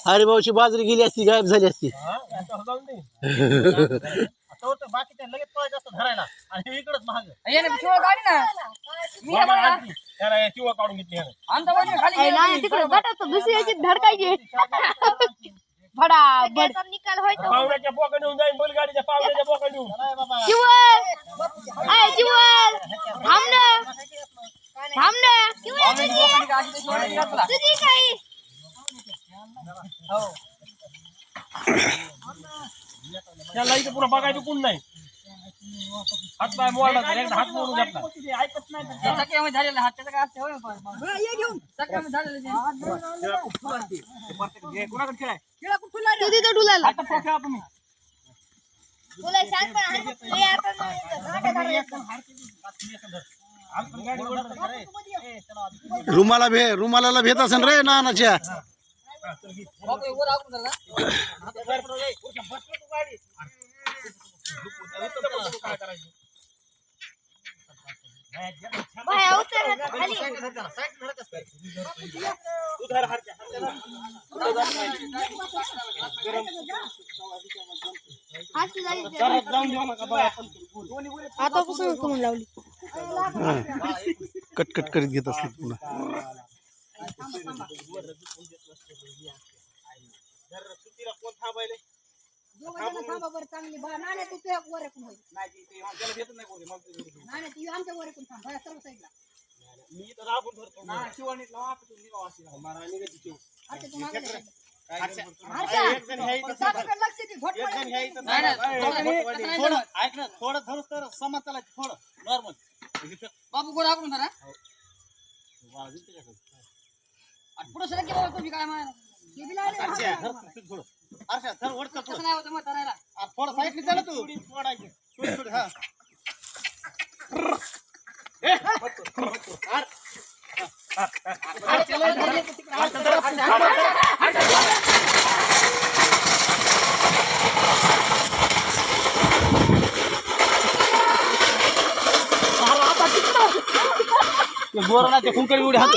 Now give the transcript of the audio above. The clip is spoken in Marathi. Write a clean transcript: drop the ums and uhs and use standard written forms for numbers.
अरे भाऊची बाजरी गेली असती गायब झाली असती बाकीच्या लगेच पळायचं असतं धरायला आणि इकडच महाग चिवा काढून घेतली निकाल होय पावण्याच्या बोका नेऊन जाईन बैलगाडीच्या पावण्याच्या बोका नेऊन त्याला इथे पुन्हा बघायचं कोण नाही हात पाय मोडला तर एकदा हात मोडून घेतला ऐकत नाही झालेला हात त्याचा काय असते कोणाकडे खेळाय तुम्ही रुमाला भेट असेल रे नानाच्या कटकट करीत घेत असते पुन्हा थोडं धरूस तर समाजाला थोडं नॉर्मल बाबू गोरा आपण धरा पुढे सरक बाबा तुम्ही काय मार थोडं साईडने चला तू हा बोरा कुंकडी उडी हात